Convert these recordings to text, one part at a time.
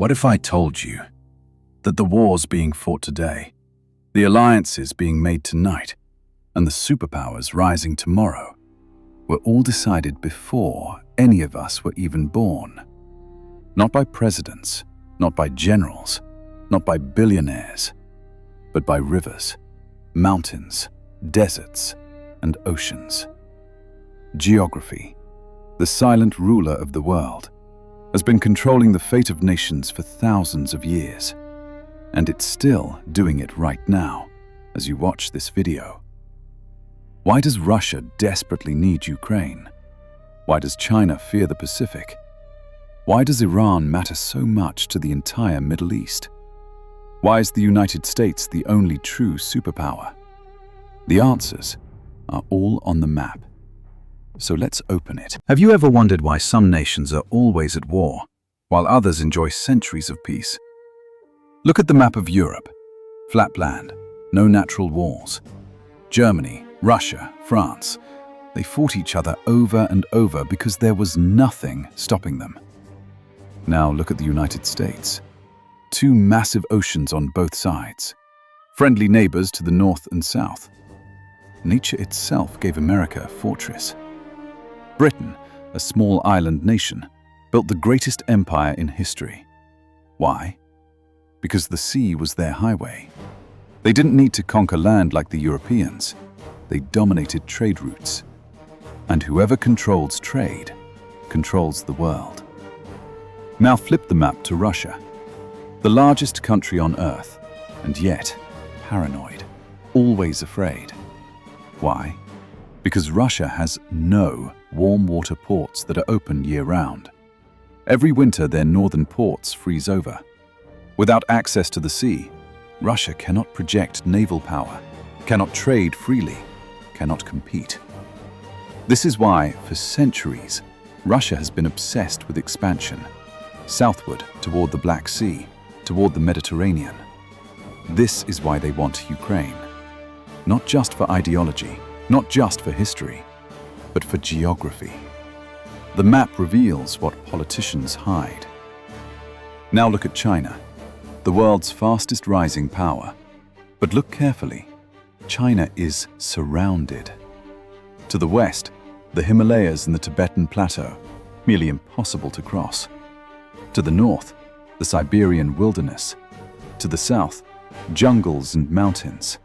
What if I told you that the wars being fought today, the alliances being made tonight, and the superpowers rising tomorrow were all decided before any of us were even born? Not by presidents, not by generals, not by billionaires, but by rivers, mountains, deserts, and oceans. Geography, the silent ruler of the world, has been controlling the fate of nations for thousands of years, and it's still doing it right now as you watch this video. Why does Russia desperately need Ukraine? Why does China fear the Pacific? Why does Iran matter so much to the entire Middle East? Why is the United States the only true superpower? The answers are all on the map. So let's open it. Have you ever wondered why some nations are always at war, while others enjoy centuries of peace? Look at the map of Europe. Flat land, no natural walls. Germany, Russia, France, they fought each other over and over because there was nothing stopping them. Now look at the United States. Two massive oceans on both sides. Friendly neighbors to the north and south. Nature itself gave America a fortress. Britain, a small island nation, built the greatest empire in history. Why? Because the sea was their highway. They didn't need to conquer land like the Europeans. They dominated trade routes. And whoever controls trade controls the world. Now flip the map to Russia, the largest country on Earth, and yet paranoid, always afraid. Why? Because Russia has no warm water ports that are open year-round. Every winter their northern ports freeze over. Without access to the sea, Russia cannot project naval power, cannot trade freely, cannot compete. This is why, for centuries, Russia has been obsessed with expansion, southward toward the Black Sea, toward the Mediterranean. This is why they want Ukraine. Not just for ideology, not just for history, but for geography. The map reveals what politicians hide. Now look at China, the world's fastest rising power. But look carefully. China is surrounded. To the west, the Himalayas and the Tibetan Plateau, merely impossible to cross. To the north, the Siberian wilderness. To the south, jungles and mountains.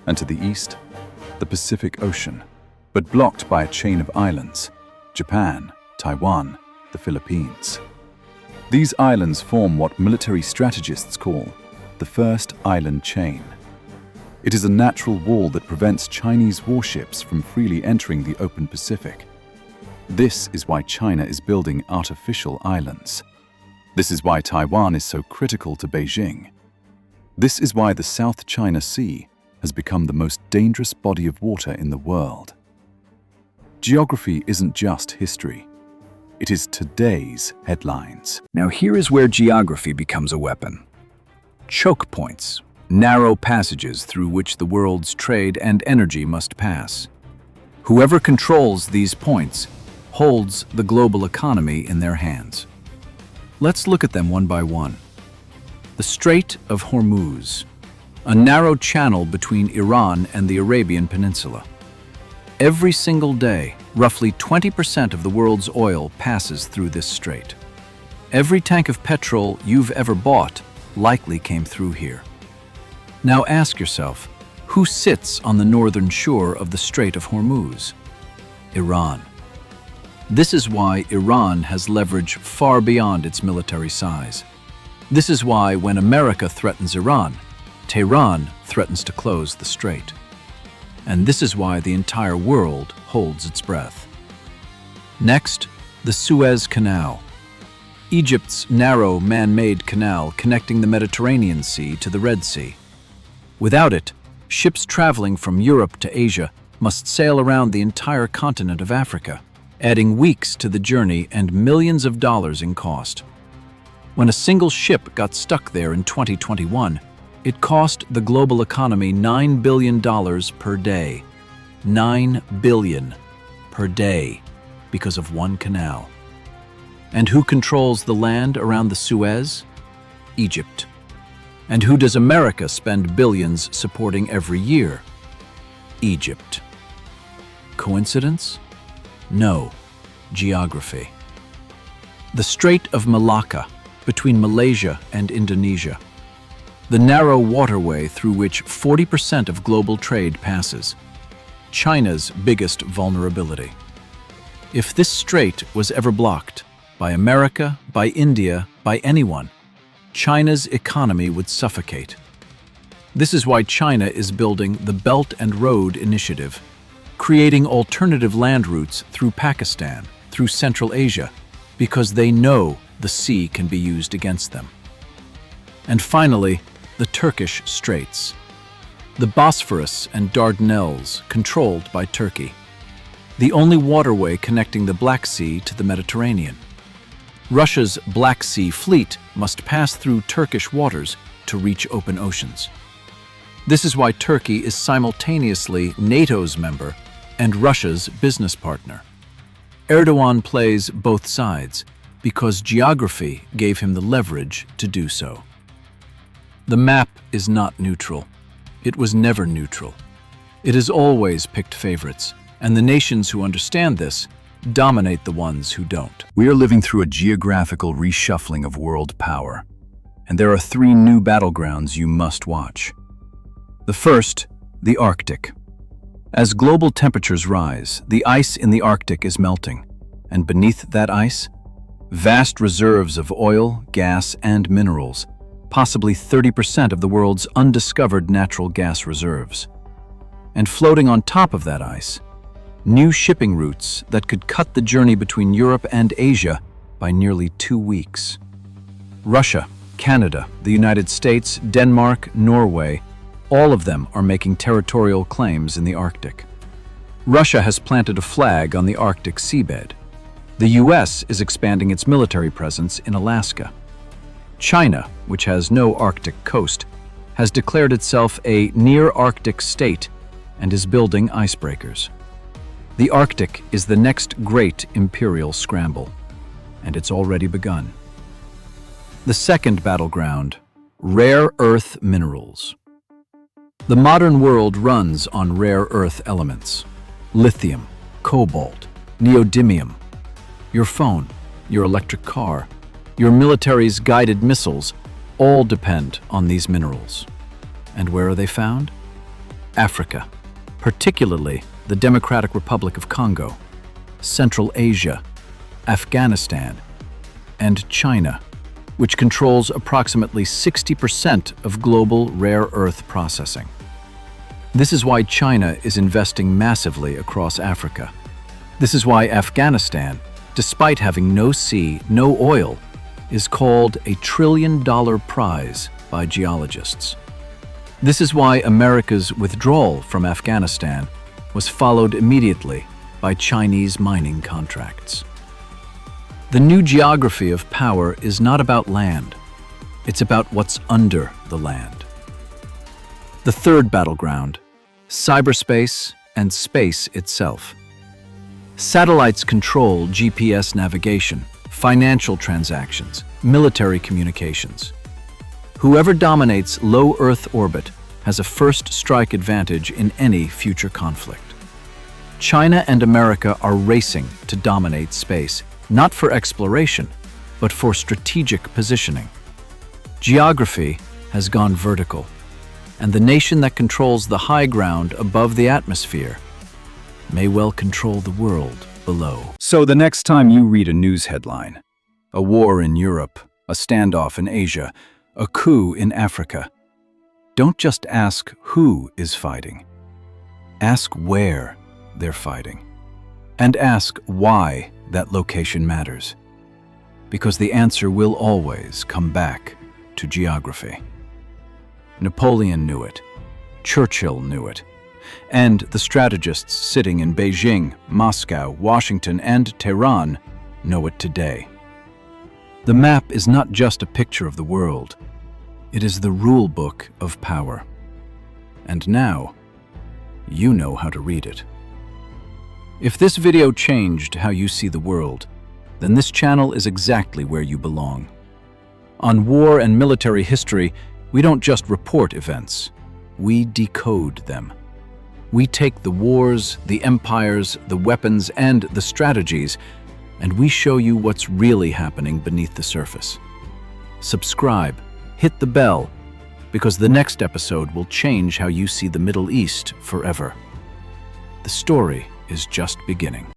And to the east, the Pacific Ocean, but blocked by a chain of islands: Japan, Taiwan, the Philippines. These islands form what military strategists call the first island chain. It is a natural wall that prevents Chinese warships from freely entering the open Pacific. This is why China is building artificial islands. This is why Taiwan is so critical to Beijing. This is why the South China Sea has become the most dangerous body of water in the world. Geography isn't just history. It is today's headlines. Now here is where geography becomes a weapon. Choke points, narrow passages through which the world's trade and energy must pass. Whoever controls these points holds the global economy in their hands. Let's look at them one by one. The Strait of Hormuz, a narrow channel between Iran and the Arabian Peninsula. Every single day, roughly 20% of the world's oil passes through this strait. Every tank of petrol you've ever bought likely came through here. Now ask yourself, who sits on the northern shore of the Strait of Hormuz? Iran. This is why Iran has leverage far beyond its military size. This is why when America threatens Iran, Tehran threatens to close the strait. And this is why the entire world holds its breath. Next, the Suez Canal. Egypt's narrow man-made canal connecting the Mediterranean Sea to the Red Sea. Without it, ships traveling from Europe to Asia must sail around the entire continent of Africa, adding weeks to the journey and millions of dollars in cost. When a single ship got stuck there in 2021, it cost the global economy $9 billion per day. $9 billion per day because of one canal. And who controls the land around the Suez? Egypt. And who does America spend billions supporting every year? Egypt. Coincidence? No. Geography. The Strait of Malacca, between Malaysia and Indonesia. The narrow waterway through which 40% of global trade passes. China's biggest vulnerability. If this strait was ever blocked, by America, by India, by anyone, China's economy would suffocate. This is why China is building the Belt and Road Initiative, creating alternative land routes through Pakistan, through Central Asia, because they know the sea can be used against them. And finally, the Turkish Straits. The Bosphorus and Dardanelles, controlled by Turkey. The only waterway connecting the Black Sea to the Mediterranean. Russia's Black Sea fleet must pass through Turkish waters to reach open oceans. This is why Turkey is simultaneously NATO's member and Russia's business partner. Erdogan plays both sides because geography gave him the leverage to do so. The map is not neutral. It was never neutral. It has always picked favorites, and the nations who understand this dominate the ones who don't. We are living through a geographical reshuffling of world power, and there are 3 new battlegrounds you must watch. The first, the Arctic. As global temperatures rise, the ice in the Arctic is melting, and beneath that ice, vast reserves of oil, gas, and minerals, possibly 30% of the world's undiscovered natural gas reserves. And floating on top of that ice, new shipping routes that could cut the journey between Europe and Asia by nearly 2 weeks. Russia, Canada, the United States, Denmark, Norway, all of them are making territorial claims in the Arctic. Russia has planted a flag on the Arctic seabed. The US is expanding its military presence in Alaska. China, which has no Arctic coast, has declared itself a near-Arctic state and is building icebreakers. The Arctic is the next great imperial scramble, and it's already begun. The second battleground, rare earth minerals. The modern world runs on rare earth elements. Lithium, cobalt, neodymium. Your phone, your electric car, your military's guided missiles all depend on these minerals. And where are they found? Africa, particularly the Democratic Republic of Congo, Central Asia, Afghanistan, and China, which controls approximately 60% of global rare earth processing. This is why China is investing massively across Africa. This is why Afghanistan, despite having no sea, no oil, is called a $1 trillion prize by geologists. This is why America's withdrawal from Afghanistan was followed immediately by Chinese mining contracts. The new geography of power is not about land. It's about what's under the land. The third battleground, cyberspace and space itself. Satellites control GPS navigation, financial transactions, military communications. Whoever dominates low Earth orbit has a first strike advantage in any future conflict. China and America are racing to dominate space, not for exploration, but for strategic positioning. Geography has gone vertical, and the nation that controls the high ground above the atmosphere may well control the world below. So the next time you read a news headline, a war in Europe, a standoff in Asia, a coup in Africa, don't just ask who is fighting. Ask where they're fighting. And ask why that location matters. Because the answer will always come back to geography. Napoleon knew it. Churchill knew it. And the strategists sitting in Beijing, Moscow, Washington, and Tehran know it today. The map is not just a picture of the world. It is the rule book of power. And now, you know how to read it. If this video changed how you see the world, then this channel is exactly where you belong. On War and Military History, we don't just report events, we decode them. We take the wars, the empires, the weapons, and the strategies, and we show you what's really happening beneath the surface. Subscribe, hit the bell, because the next episode will change how you see the Middle East forever. The story is just beginning.